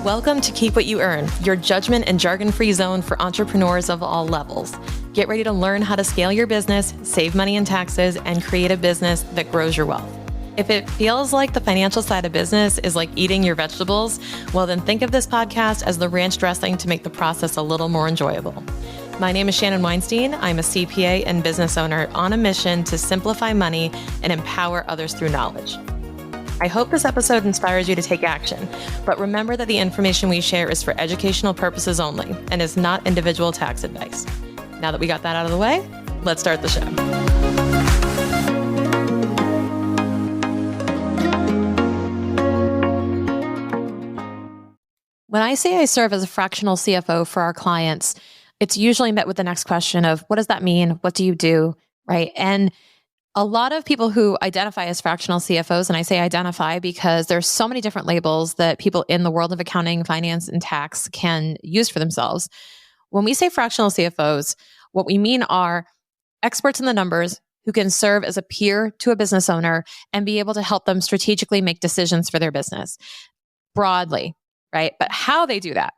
Welcome to Keep What You Earn, your judgment and jargon-free zone for entrepreneurs of all levels. Get ready to learn how to scale your business, save money in taxes, and create a business that grows your wealth. If it feels like the financial side of business is like eating your vegetables, well then think of this podcast as the ranch dressing to make the process a little more enjoyable. My name is Shannon Weinstein. I'm a CPA and business owner on a mission to simplify money and empower others through knowledge. I hope this episode inspires you to take action, but remember that the information we share is for educational purposes only and is not individual tax advice. Now that we got that out of the way, let's start the show. When I say I serve as a fractional CFO for our clients, it's usually met with the next question of, what does that mean? What do you do? Right? And a lot of people who identify as fractional CFOs, and I say identify because there's so many different labels that people in the world of accounting, finance, and tax can use for themselves. When we say fractional CFOs, what we mean are experts in the numbers who can serve as a peer to a business owner and be able to help them strategically make decisions for their business broadly, right? But how they do that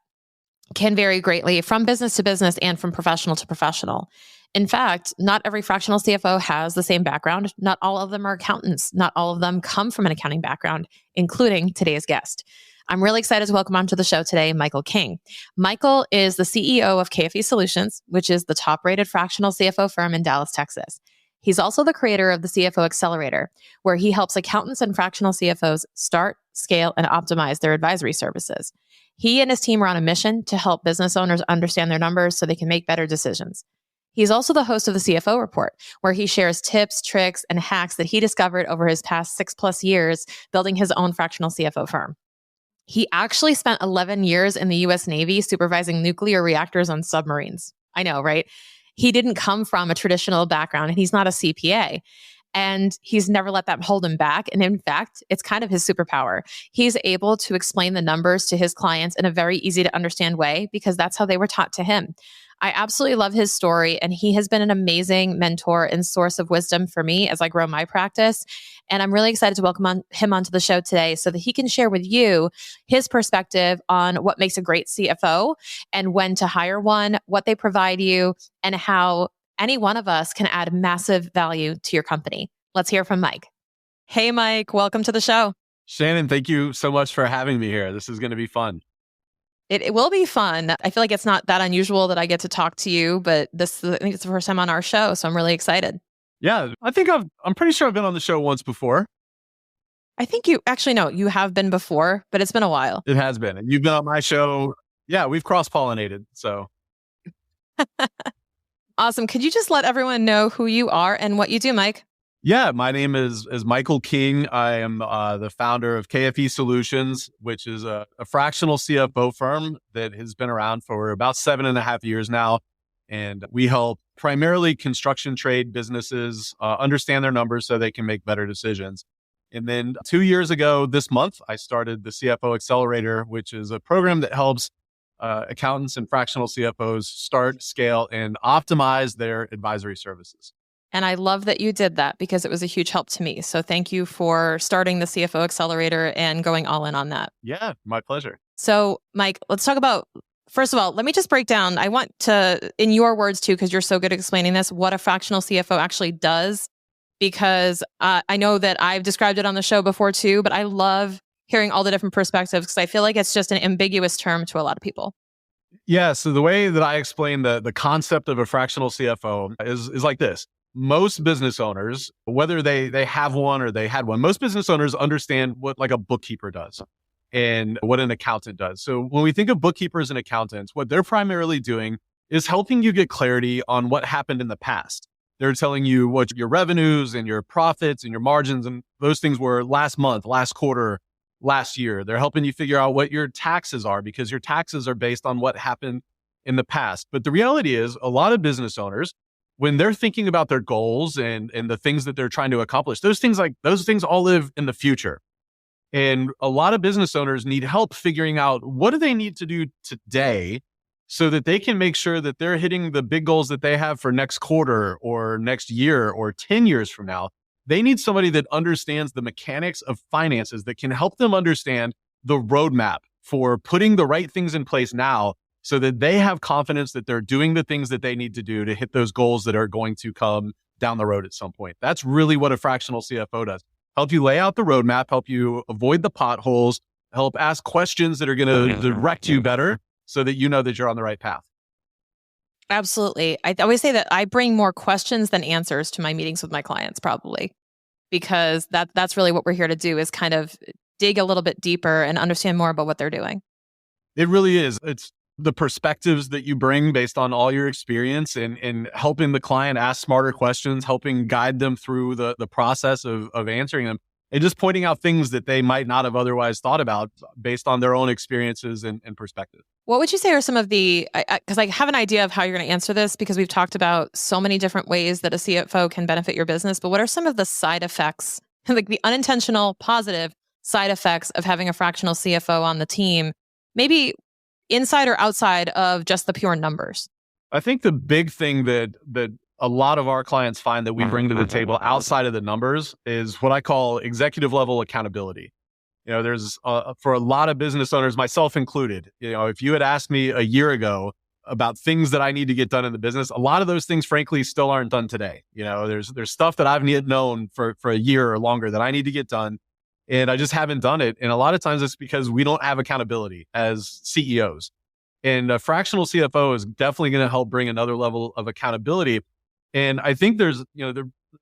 can vary greatly from business to business and from professional to professional. In fact, not every fractional CFO has the same background. Not all of them are accountants. Not all of them come from an accounting background, including today's guest. I'm really excited to welcome onto the show today, Michael King. Michael is the CEO of KFE Solutions, which is the top-rated fractional CFO firm in Dallas, Texas. He's also the creator of the CFO Accelerator, where he helps accountants and fractional CFOs start, scale, and optimize their advisory services. He and his team are on a mission to help business owners understand their numbers so they can make better decisions. He's also the host of the CFO Report, where he shares tips, tricks, and hacks that he discovered over his past 6+ years building his own fractional CFO firm. He actually spent 11 years in the US Navy supervising nuclear reactors on submarines. I know, right? He didn't come from a traditional background, and he's not a CPA. And he's never let that hold him back. And in fact, it's kind of his superpower. He's able to explain the numbers to his clients in a very easy to understand way because that's how they were taught to him. I absolutely love his story, and he has been an amazing mentor and source of wisdom for me as I grow my practice. And I'm really excited to welcome him onto the show today so that he can share with you his perspective on what makes a great CFO and when to hire one, what they provide you, and how any one of us can add massive value to your company. Let's hear from Mike. Hey, Mike, welcome to the show. Shannon, thank you so much for having me here. This is going to be fun. It will be fun. I feel like it's not that unusual that I get to talk to you, but I think it's the first time on our show, so I'm really excited. Yeah, I'm pretty sure I've been on the show once before. I think you have been before, but it's been a while. It has been. And you've been on my show. Yeah, we've cross-pollinated, so. Awesome. Could you just let everyone know who you are and what you do, Mike? Yeah, my name is Michael King. I am the founder of KFE Solutions, which is a fractional CFO firm that has been around for about 7.5 years now. And we help primarily construction trade businesses understand their numbers so they can make better decisions. And then 2 years ago this month, I started the CFO Accelerator, which is a program that helps accountants and fractional CFOs start, scale, and optimize their advisory services. And I love that you did that because it was a huge help to me. So thank you for starting the CFO Accelerator and going all in on that. Yeah, my pleasure. So Mike, let's talk about, first of all, let me just break down. I want to, in your words too, because you're so good at explaining this, what a fractional CFO actually does. Because I know that I've described it on the show before too, but I love hearing all the different perspectives because I feel like it's just an ambiguous term to a lot of people. Yeah, so the way that I explain the concept of a fractional CFO is like this. Most business owners, whether they have one or they had one, most business owners understand what like a bookkeeper does and what an accountant does. So when we think of bookkeepers and accountants, what they're primarily doing is helping you get clarity on what happened in the past. They're telling you what your revenues and your profits and your margins and those things were last month, last quarter, last year. They're helping you figure out what your taxes are because your taxes are based on what happened in the past. But the reality is a lot of business owners, when they're thinking about their goals and the things that they're trying to accomplish, those things all live in the future. And a lot of business owners need help figuring out what do they need to do today so that they can make sure that they're hitting the big goals that they have for next quarter or next year or 10 years from now. They need somebody that understands the mechanics of finances that can help them understand the roadmap for putting the right things in place now so that they have confidence that they're doing the things that they need to do to hit those goals that are going to come down the road at some point. That's really what a fractional CFO does. Help you lay out the roadmap, help you avoid the potholes, help ask questions that are going to direct you better so that you know that you're on the right path. Absolutely. I always say that I bring more questions than answers to my meetings with my clients, probably, because that's really what we're here to do, is kind of dig a little bit deeper and understand more about what they're doing. It really is. It's the perspectives that you bring based on all your experience and helping the client ask smarter questions, helping guide them through the process of answering them, and just pointing out things that they might not have otherwise thought about based on their own experiences and perspective. What would you say are some of the, because I have an idea of how you're going to answer this, because we've talked about so many different ways that a CFO can benefit your business, but what are some of the side effects, like the unintentional positive side effects of having a fractional CFO on the team, maybe inside or outside of just the pure numbers? I think the big thing that a lot of our clients find that we bring to the table outside of the numbers is what I call executive level accountability. There's for a lot of business owners, myself included, if you had asked me a year ago about things that I need to get done in the business, a lot of those things, frankly, still aren't done today. There's stuff that I've known for a year or longer that I need to get done, and I just haven't done it. And a lot of times it's because we don't have accountability as CEOs. And a fractional CFO is definitely going to help bring another level of accountability. And I think there's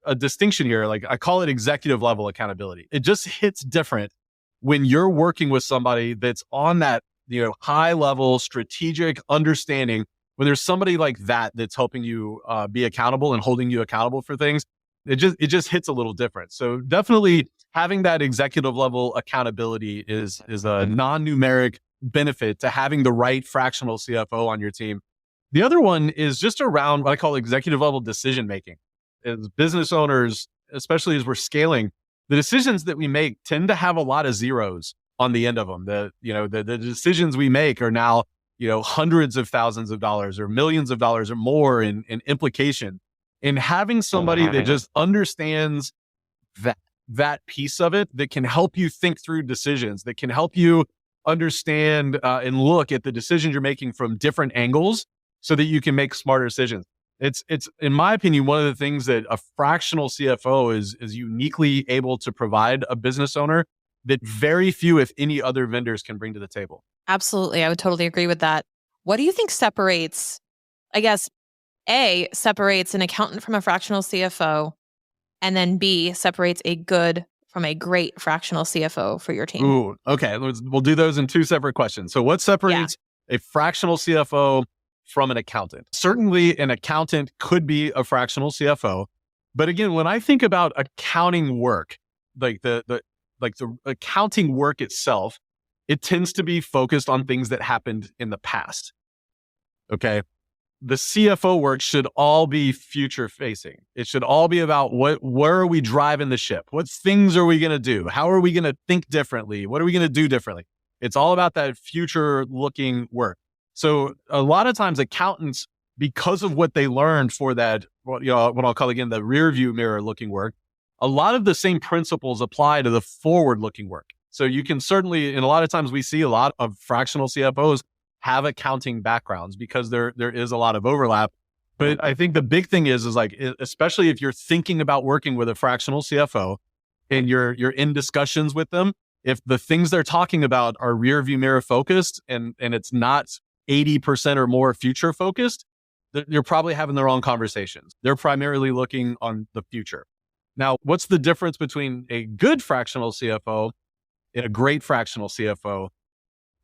a distinction here. Like, I call it executive level accountability. It just hits different when you're working with somebody that's on that, high level strategic understanding, when there's somebody like that that's helping you be accountable and holding you accountable for things, it just hits a little different. So definitely having that executive level accountability is a non-numeric benefit to having the right fractional CFO on your team. The other one is just around what I call executive level decision making. As business owners, especially as we're scaling, the decisions that we make tend to have a lot of zeros on the end of them. The decisions we make are now, hundreds of thousands of dollars or millions of dollars or more in implication. And having somebody that just understands that piece of it, that can help you think through decisions, that can help you understand and look at the decisions you're making from different angles so that you can make smarter decisions. It's in my opinion, one of the things that a fractional CFO is uniquely able to provide a business owner that very few, if any, other vendors can bring to the table. Absolutely. I would totally agree with that. What do you think separates, I guess, A, separates an accountant from a fractional CFO, and then B, separates a good from a great fractional CFO for your team? Ooh, okay. We'll do those in two separate questions. So what separates a fractional CFO from an accountant? Certainly an accountant could be a fractional CFO. But again, when I think about accounting work, like the accounting work itself, it tends to be focused on things that happened in the past. Okay. The CFO work should all be future facing. It should all be about where are we driving the ship? What things are we going to do? How are we going to think differently? What are we going to do differently? It's all about that future looking work. So a lot of times accountants, because of what they learned for that, what I'll call again, the rear view mirror looking work, a lot of the same principles apply to the forward looking work. So you can certainly, and a lot of times we see a lot of fractional CFOs have accounting backgrounds because there is a lot of overlap. But I think the big thing is like, especially if you're thinking about working with a fractional CFO and you're in discussions with them, if the things they're talking about are rear view mirror focused and it's not 80% or more future focused, you're probably having the wrong conversations. They're primarily looking on the future. Now, what's the difference between a good fractional CFO and a great fractional CFO?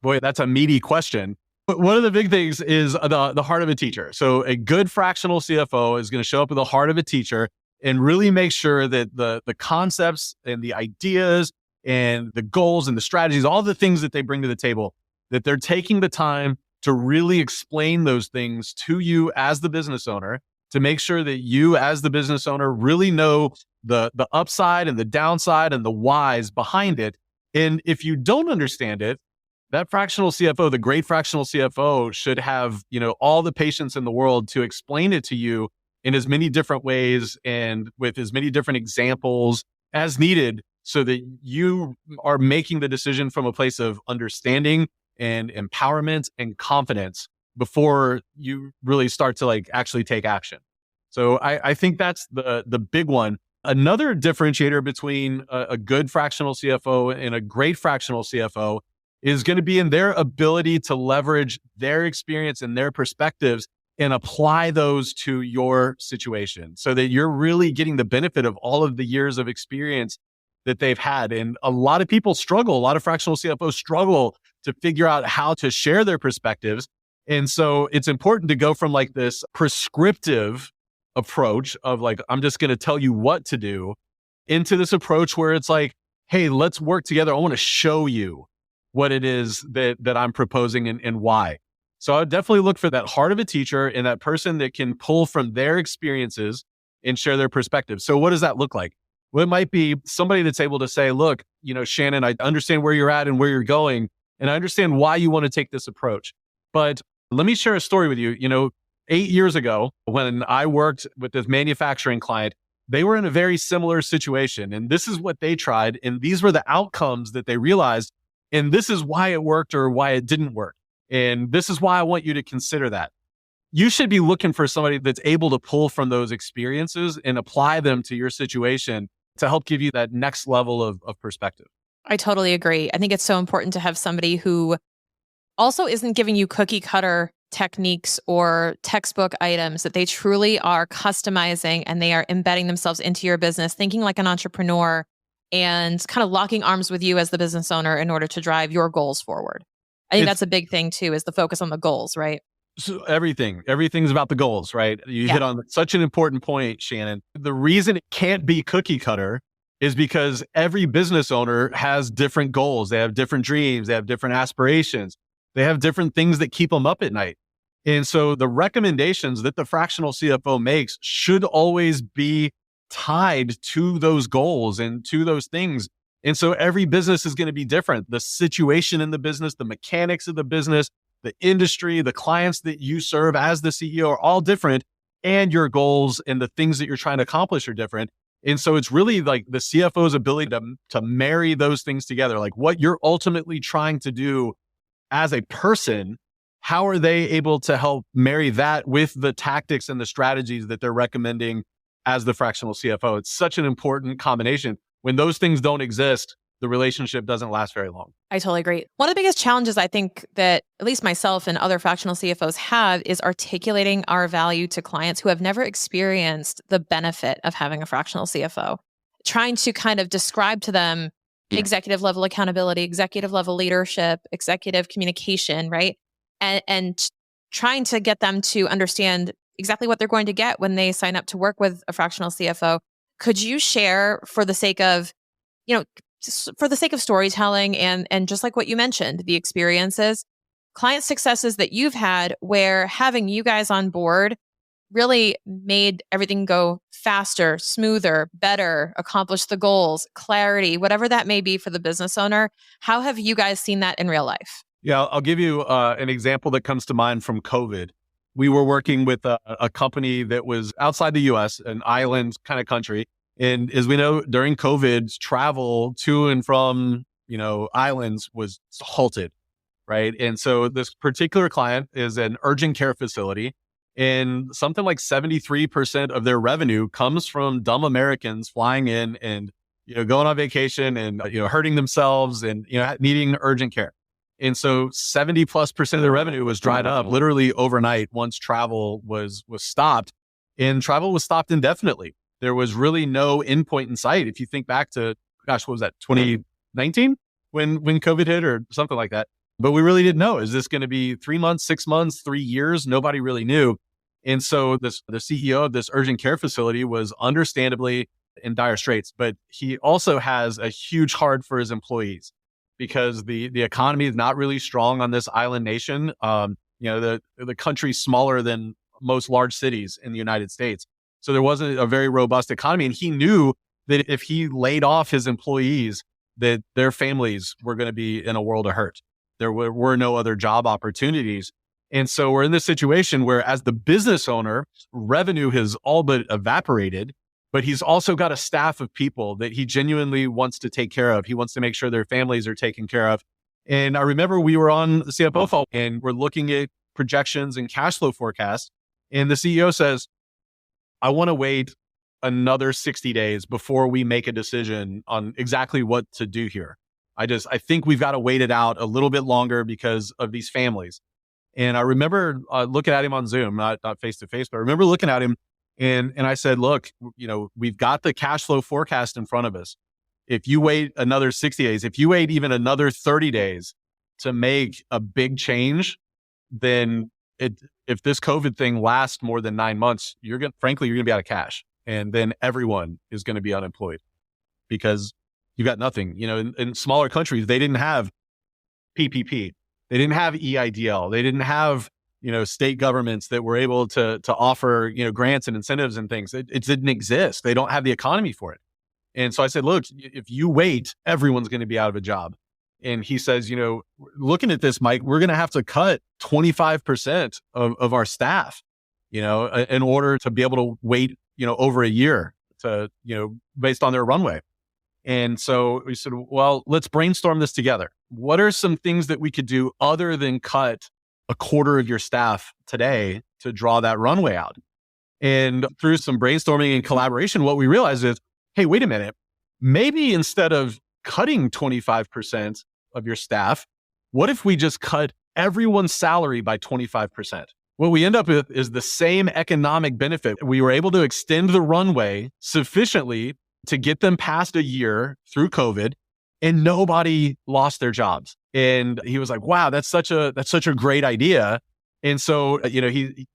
Boy, that's a meaty question. But one of the big things is the heart of a teacher. So a good fractional CFO is going to show up with the heart of a teacher and really make sure that the concepts and the ideas and the goals and the strategies, all the things that they bring to the table, that they're taking the time to really explain those things to you as the business owner, to make sure that you as the business owner really know the upside and the downside and the whys behind it. And if you don't understand it, that fractional CFO, the great fractional CFO, should have, all the patience in the world to explain it to you in as many different ways and with as many different examples as needed so that you are making the decision from a place of understanding and empowerment and confidence before you really start to like actually take action. So I think that's the big one. Another differentiator between a good fractional CFO and a great fractional CFO is going to be in their ability to leverage their experience and their perspectives and apply those to your situation so that you're really getting the benefit of all of the years of experience that they've had. And a lot of people struggle, a lot of fractional CFOs struggle to figure out how to share their perspectives. And so it's important to go from like this prescriptive approach of like, I'm just going to tell you what to do, into this approach where it's like, hey, let's work together. I want to show you what it is that I'm proposing and why. So I would definitely look for that heart of a teacher and that person that can pull from their experiences and share their perspective. So what does that look like? Well, it might be somebody that's able to say, look, Shannon, I understand where you're at and where you're going, and I understand why you want to take this approach. But let me share a story with you. 8 years ago, when I worked with this manufacturing client, they were in a very similar situation. And this is what they tried. And these were the outcomes that they realized. And this is why it worked or why it didn't work. And this is why I want you to consider that. You should be looking for somebody that's able to pull from those experiences and apply them to your situation to help give you that next level of perspective. I totally agree. I think it's so important to have somebody who also isn't giving you cookie cutter techniques or textbook items, that they truly are customizing and they are embedding themselves into your business, thinking like an entrepreneur and kind of locking arms with you as the business owner in order to drive your goals forward. I think that's a big thing too, is the focus on the goals, right? So everything's about the goals, right? You hit on such an important point, Shannon. The reason it can't be cookie cutter is because every business owner has different goals. They have different dreams. They have different aspirations. They have different things that keep them up at night. And so the recommendations that the fractional CFO makes should always be tied to those goals and to those things. And so every business is going to be different. The situation in the business, the mechanics of the business, the industry, the clients that you serve as the CEO are all different, and your goals and the things that you're trying to accomplish are different. And so it's really like the CFO's ability to marry those things together, like what you're ultimately trying to do as a person. How are they able to help marry that with the tactics and the strategies that they're recommending as the fractional CFO? It's such an important combination. When those things don't exist, the relationship doesn't last very long. I totally agree. One of the biggest challenges I think that at least myself and other fractional CFOs have is articulating our value to clients who have never experienced the benefit of having a fractional CFO. Trying to kind of describe to them executive level accountability, executive level leadership, executive communication, right? And trying to get them to understand exactly what they're going to get when they sign up to work with a fractional CFO. Could you share, for the sake of, storytelling and just like what you mentioned, the experiences, client successes that you've had where having you guys on board really made everything go faster, smoother, better, accomplish the goals, clarity, whatever that may be for the business owner? How have you guys seen that in real life? Yeah, I'll give you an example that comes to mind from COVID. We were working with a company that was outside the US, an island kind of country. And as we know, during COVID, travel to and from, islands was halted, right? And so this particular client is an urgent care facility, and something like 73% of their revenue comes from dumb Americans flying in and, going on vacation and, hurting themselves and, needing urgent care. And so 70+% of the revenue was dried up literally overnight once travel was stopped, and travel was stopped indefinitely. There was really no endpoint in sight. If you think back to, what was that, 2019 when COVID hit or something like that. But we really didn't know. Is this going to be 3 months, 6 months, 3 years? Nobody really knew. And so the CEO of this urgent care facility was understandably in dire straits, but he also has a huge heart for his employees, because the economy is not really strong on this island nation. The country's smaller than most large cities in the United States. So there wasn't a very robust economy. And he knew that if he laid off his employees, that their families were going to be in a world of hurt. There were no other job opportunities. And so we're in this situation where, as the business owner, revenue has all but evaporated, but he's also got a staff of people that he genuinely wants to take care of. He wants to make sure their families are taken care of. And I remember we were on the CFO phone and we're looking at projections and cash flow forecasts. And the CEO says, I want to wait another 60 days before we make a decision on exactly what to do here. I think we've got to wait it out a little bit longer because of these families. And I remember looking at him on Zoom, not face to face, but I remember looking at him and I said, look, we've got the cash flow forecast in front of us. If you wait another 60 days, if you wait even another 30 days to make a big change, then if this COVID thing lasts more than 9 months, you're going to be out of cash. And then everyone is going to be unemployed because you've got nothing. In smaller countries, they didn't have PPP. They didn't have EIDL. They didn't have, state governments that were able to offer, grants and incentives and things. It didn't exist. They don't have the economy for it. And so I said, look, if you wait, everyone's going to be out of a job. And he says, looking at this, Mike, we're going to have to cut 25% of our staff, in order to be able to wait, over a year to, based on their runway. And so we said, well, let's brainstorm this together. What are some things that we could do other than cut a quarter of your staff today to draw that runway out? And through some brainstorming and collaboration, what we realized is, hey, wait a minute, maybe instead of cutting 25% of your staff, what if we just cut everyone's salary by 25%? What we end up with is the same economic benefit. We were able to extend the runway sufficiently to get them past a year through COVID, and nobody lost their jobs. And he was like, wow, that's such a great idea. And so,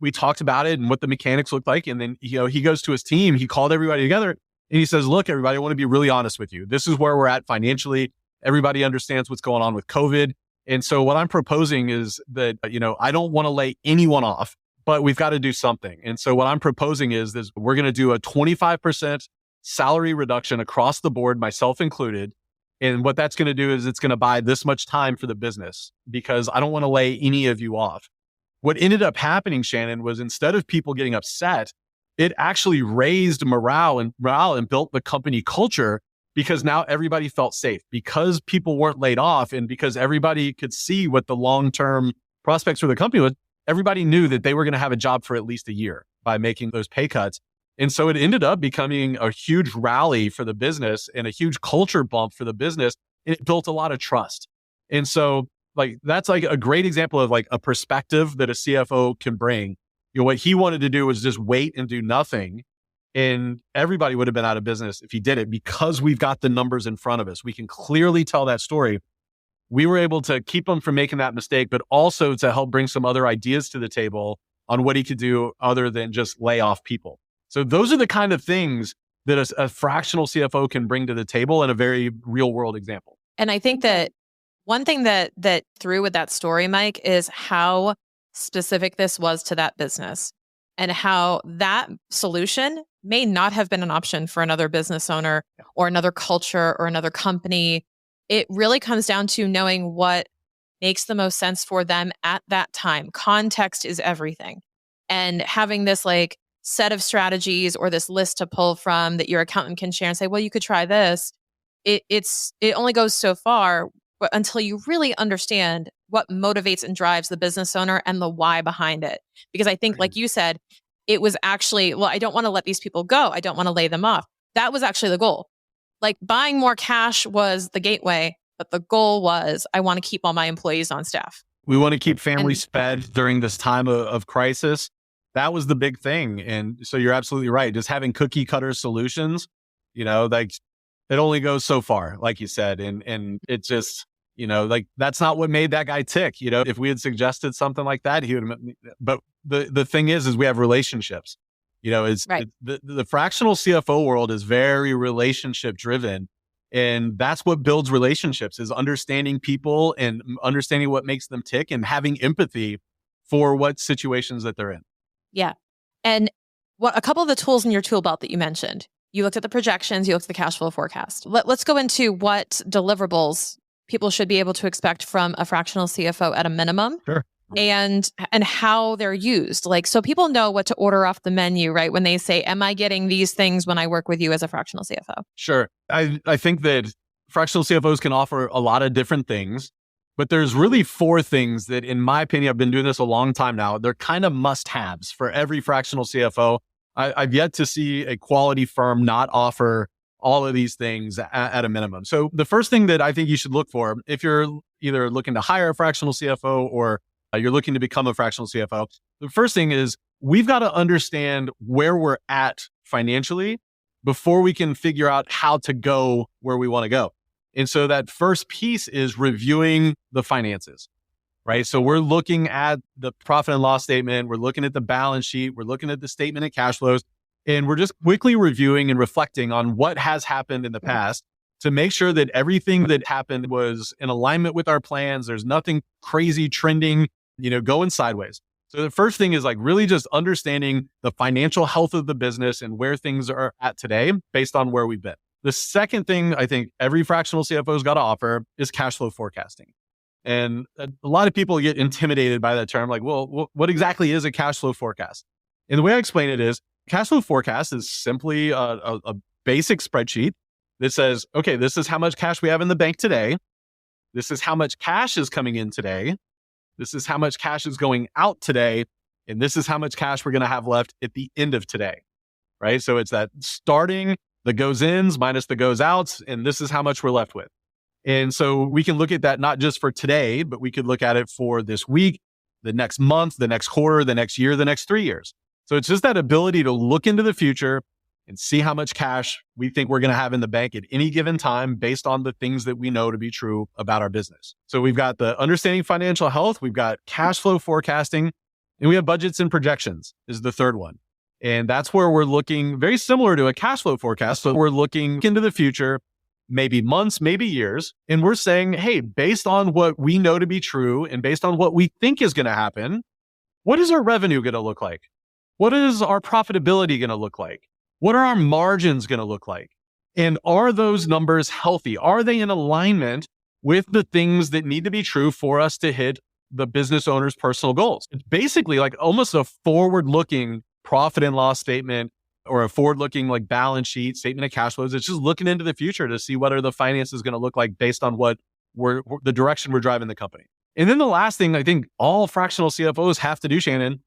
we talked about it and what the mechanics looked like. And then, he goes to his team, he called everybody together and he says, look, everybody, I want to be really honest with you. This is where we're at financially. Everybody understands what's going on with COVID. And so what I'm proposing is that, I don't want to lay anyone off, but we've got to do something. And so what I'm proposing is we're going to do a 25% salary reduction across the board, myself included. And what that's going to do is it's going to buy this much time for the business because I don't want to lay any of you off. What ended up happening, Shannon, was instead of people getting upset, it actually raised morale and built the company culture because now everybody felt safe because people weren't laid off and because everybody could see what the long-term prospects for the company was. Everybody knew that they were going to have a job for at least a year by making those pay cuts. And so it ended up becoming a huge rally for the business and a huge culture bump for the business. And it built a lot of trust. And so that's a great example of a perspective that a CFO can bring. What he wanted to do was just wait and do nothing. And everybody would have been out of business if he did it because we've got the numbers in front of us. We can clearly tell that story. We were able to keep him from making that mistake, but also to help bring some other ideas to the table on what he could do other than just lay off people. So those are the kind of things that a fractional CFO can bring to the table in a very real world example. And I think that one thing that through with that story, Mike, is how specific this was to that business and how that solution may not have been an option for another business owner or another culture or another company. It really comes down to knowing what makes the most sense for them at that time. Context is everything. And having this set of strategies or this list to pull from that your accountant can share and say, well, you could try this. It only goes so far until you really understand what motivates and drives the business owner and the why behind it. Because I think, like you said, it was actually, well, I don't want to let these people go. I don't want to lay them off. That was actually the goal. Buying more cash was the gateway, but the goal was I want to keep all my employees on staff. We want to keep families fed during this time of crisis. That was the big thing. And so you're absolutely right. Just having cookie cutter solutions, it only goes so far, like you said. And it just, that's not what made that guy tick. If we had suggested something like that, he would have, but the thing is we have relationships. Right. The fractional CFO world is very relationship driven. And that's what builds relationships is understanding people and understanding what makes them tick and having empathy for what situations that they're in. Yeah. And a couple of the tools in your tool belt that you mentioned, you looked at the projections, you looked at the cash flow forecast. Let's go into what deliverables people should be able to expect from a fractional CFO at a minimum. Sure. And how they're used. So people know what to order off the menu, right? When they say, am I getting these things when I work with you as a fractional CFO? Sure. I think that fractional CFOs can offer a lot of different things. But there's really four things that, in my opinion, I've been doing this a long time now. They're kind of must-haves for every fractional CFO. I've yet to see a quality firm not offer all of these things at a minimum. So the first thing that I think you should look for, if you're either looking to hire a fractional CFO or you're looking to become a fractional CFO, the first thing is we've got to understand where we're at financially before we can figure out how to go where we want to go. And so that first piece is reviewing the finances, right? So we're looking at the profit and loss statement. We're looking at the balance sheet. We're looking at the statement of cash flows. And we're just quickly reviewing and reflecting on what has happened in the past to make sure that everything that happened was in alignment with our plans. There's nothing crazy trending, going sideways. So the first thing is like really just understanding the financial health of the business and where things are at today based on where we've been. The second thing I think every fractional CFO's got to offer is cash flow forecasting. And a lot of people get intimidated by that term. Like, well, what exactly is a cash flow forecast? And the way I explain it is cash flow forecast is simply a basic spreadsheet that says, okay, this is how much cash we have in the bank today. This is how much cash is coming in today. This is how much cash is going out today. And this is how much cash we're going to have left at the end of today, right? So it's that starting the goes ins minus the goes outs, and this is how much we're left with. And so we can look at that not just for today, but we could look at it for this week, the next month, the next quarter, the next year, the next 3 years. So it's just that ability to look into the future and see how much cash we think we're going to have in the bank at any given time based on the things that we know to be true about our business. So we've got the understanding financial health, we've got cash flow forecasting, and we have budgets and projections is the third one. And that's where we're looking very similar to a cash flow forecast. So we're looking into the future, maybe months, maybe years. And we're saying, hey, based on what we know to be true and based on what we think is going to happen, what is our revenue going to look like? What is our profitability going to look like? What are our margins going to look like? And are those numbers healthy? Are they in alignment with the things that need to be true for us to hit the business owner's personal goals? It's basically like almost a forward-looking profit and loss statement or a forward-looking like balance sheet, statement of cash flows. It's just looking into the future to see what are the finances going to look like based on what the direction we're driving the company. And then the last thing I think all fractional CFOs have to do, Shannon,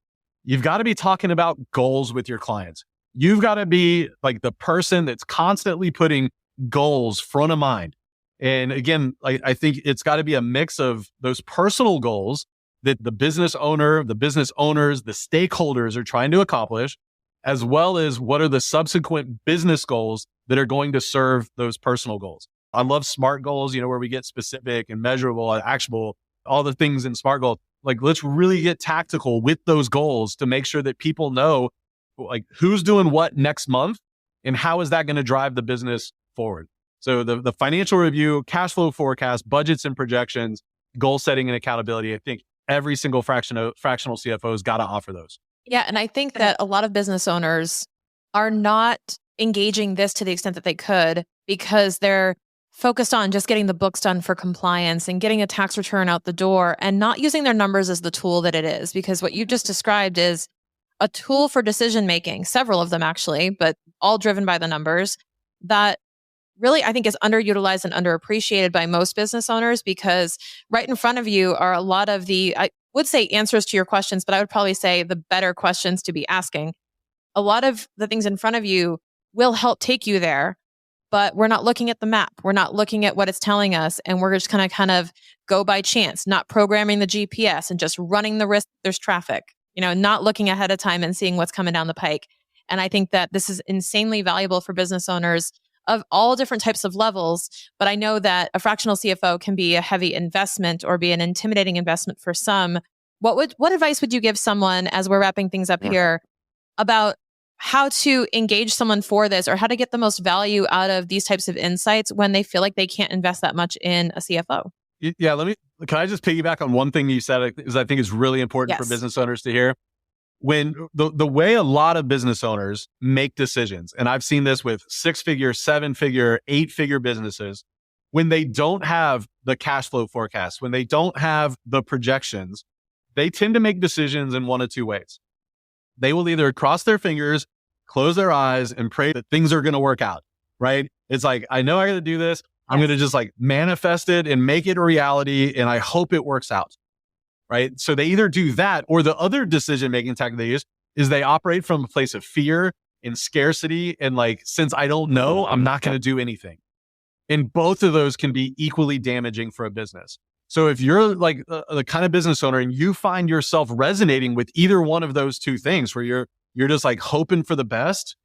you've got to be talking about goals with your clients. You've got to be like the person that's constantly putting goals front of mind. And again, I think it's got to be a mix of those personal goals that the business owner, the business owners, the stakeholders are trying to accomplish, as well as what are the subsequent business goals that are going to serve those personal goals. I love SMART goals, where we get specific and measurable and actionable, all the things in SMART goals. Like, let's really get tactical with those goals to make sure that people know like who's doing what next month and how is that going to drive the business forward. So the financial review, cash flow forecast, budgets and projections, goal setting and accountability. I think every single fractional CFO has got to offer those. Yeah. And I think that a lot of business owners are not engaging this to the extent that they could because they're focused on just getting the books done for compliance and getting a tax return out the door and not using their numbers as the tool that it is. Because what you just described is a tool for decision making, several of them actually, but all driven by the numbers that really I think is underutilized and underappreciated by most business owners because right in front of you are a lot of I would say answers to your questions, but I would probably say the better questions to be asking. A lot of the things in front of you will help take you there, but we're not looking at the map. We're not looking at what it's telling us. And we're just going to kind of go by chance, not programming the GPS and just running the risk there's traffic, not looking ahead of time and seeing what's coming down the pike. And I think that this is insanely valuable for business owners of all different types of levels. But I know that a fractional CFO can be a heavy investment or be an intimidating investment for some. What advice would you give someone as we're wrapping things up here about how to engage someone for this or how to get the most value out of these types of insights when they feel like they can't invest that much in a CFO? Yeah, can I just piggyback on one thing you said, because I think is really important for business owners to hear. When the way a lot of business owners make decisions, and I've seen this with 6-figure, 7-figure, 8-figure businesses, when they don't have the cash flow forecast, when they don't have the projections, they tend to make decisions in one of two ways. They will either cross their fingers, close their eyes, and pray that things are going to work out, right? It's like, I know I got to do this. I'm going to just like manifest it and make it a reality. And I hope it works out. Right. So they either do that, or the other decision-making tactic they use is they operate from a place of fear and scarcity. And like, since I don't know, I'm not going to do anything. And both of those can be equally damaging for a business. So if you're like the kind of business owner and you find yourself resonating with either one of those two things, where you're just like hoping for the best,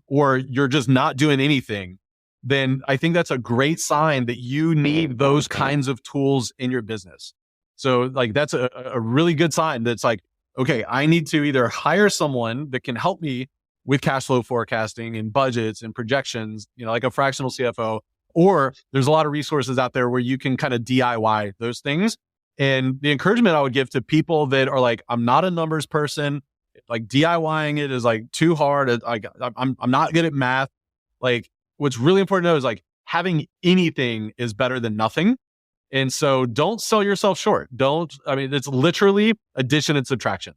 or you're just not doing anything, then I think that's a great sign that you need those kinds of tools in your business. So like, that's a really good sign that's like, okay, I need to either hire someone that can help me with cash flow forecasting and budgets and projections, like a fractional CFO, or there's a lot of resources out there where you can kind of DIY those things. And the encouragement I would give to people that are like, I'm not a numbers person, like DIYing it is like too hard. Like I'm not good at math. Like what's really important to know is like having anything is better than nothing. And so don't sell yourself short. It's literally addition and subtraction.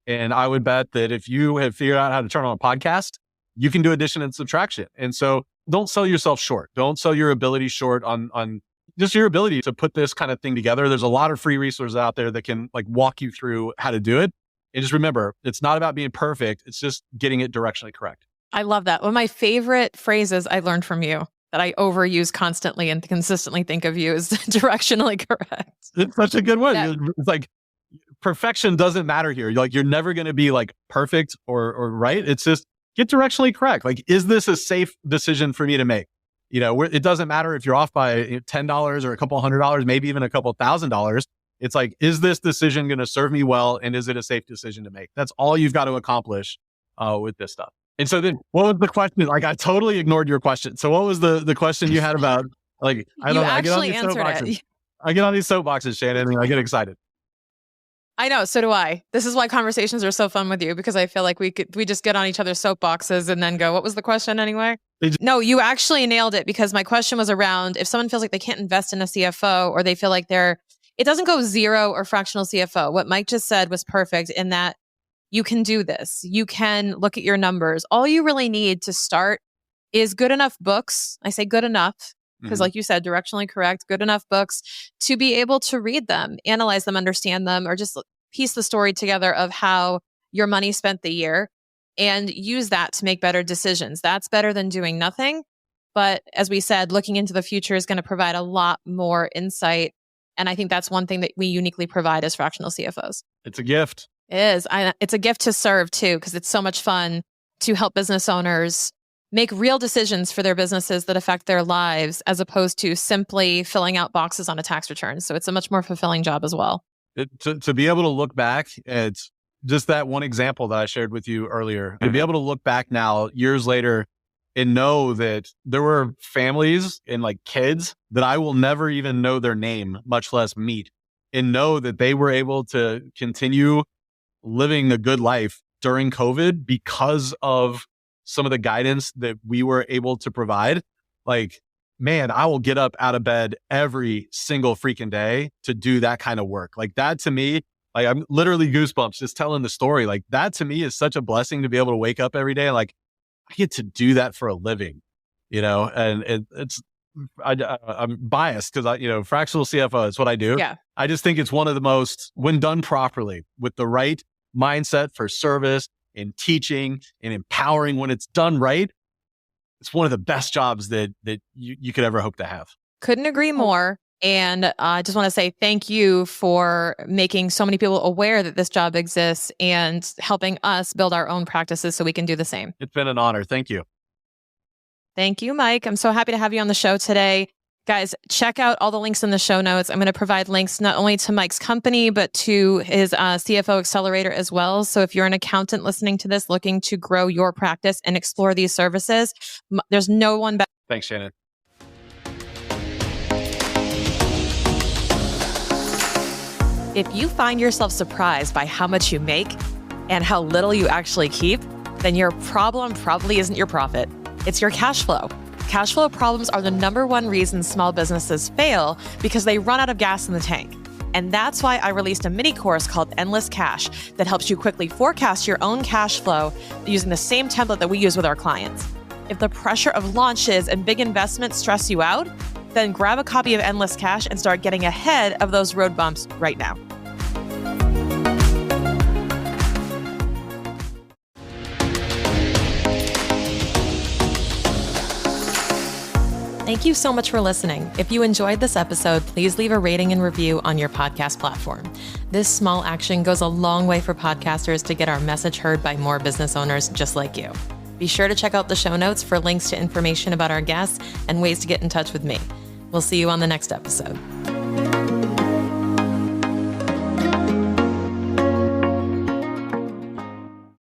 And I would bet that if you have figured out how to turn on a podcast, you can do addition and subtraction. And so don't sell yourself short. Don't sell your ability short on just your ability to put this kind of thing together. There's a lot of free resources out there that can like walk you through how to do it. And just remember, it's not about being perfect. It's just getting it directionally correct. I love that. One of my favorite phrases I learned from you that I overuse constantly and consistently think of you is directionally correct. It's such a good one. It's like perfection doesn't matter here. You're never going to be like perfect or right. It's just get directionally correct. Like, is this a safe decision for me to make? It doesn't matter if you're off by $10 or a couple $100, maybe even a couple $1,000. It's like, is this decision going to serve me well? And is it a safe decision to make? That's all you've got to accomplish with this stuff. And so then what was the question? Like, I totally ignored your question. So what was the question you had about, like, I don't know. I get on these soapboxes. I get on these soapboxes, Shannon, and I get excited. I know. So do I. This is why conversations are so fun with you, because I feel like we just get on each other's soapboxes and then go, what was the question anyway? No, you actually nailed it, because my question was around if someone feels like they can't invest in a CFO, or they feel like it doesn't go zero or fractional CFO. What Mike just said was perfect in that you can do this. You can look at your numbers. All you really need to start is good enough books. I say good enough because like you said, directionally correct, good enough books to be able to read them, analyze them, understand them, or just piece the story together of how your money spent the year and use that to make better decisions. That's better than doing nothing. But as we said, looking into the future is going to provide a lot more insight. And I think that's one thing that we uniquely provide as fractional CFOs. It's a gift. It is. It's a gift to serve too, because it's so much fun to help business owners make real decisions for their businesses that affect their lives, as opposed to simply filling out boxes on a tax return. So it's a much more fulfilling job as well. To be able to look back at just that one example that I shared with you earlier, to be able to look back now years later and know that there were families and like kids that I will never even know their name, much less meet, and know that they were able to continue living a good life during COVID because of some of the guidance that we were able to provide. Like, man, I will get up out of bed every single freaking day to do that kind of work. Like that to me, like I'm literally goosebumps just telling the story. Like that to me is such a blessing to be able to wake up every day. Like I get to do that for a living, and I'm biased because fractional CFO is what I do. Yeah. I just think it's one of the most, when done properly with the right mindset for service and teaching and empowering, when it's done right, it's one of the best jobs that you could ever hope to have. Couldn't agree more. And I just want to say thank you for making so many people aware that this job exists and helping us build our own practices so we can do the same. It's been an honor. Thank you. Thank you, Mike. I'm so happy to have you on the show today. Guys, check out all the links in the show notes. I'm going to provide links not only to Mike's company, but to his CFO Accelerator as well. So if you're an accountant listening to this, looking to grow your practice and explore these services, there's no one better. Thanks, Shannon. If you find yourself surprised by how much you make and how little you actually keep, then your problem probably isn't your profit. It's your cash flow. Cash flow problems are the number one reason small businesses fail, because they run out of gas in the tank. And that's why I released a mini course called Endless Cash that helps you quickly forecast your own cash flow using the same template that we use with our clients. If the pressure of launches and big investments stress you out, Then grab a copy of Endless Cash and start getting ahead of those road bumps right now. Thank you so much for listening. If you enjoyed this episode, please leave a rating and review on your podcast platform. This small action goes a long way for podcasters to get our message heard by more business owners just like you. Be sure to check out the show notes for links to information about our guests and ways to get in touch with me. We'll see you on the next episode.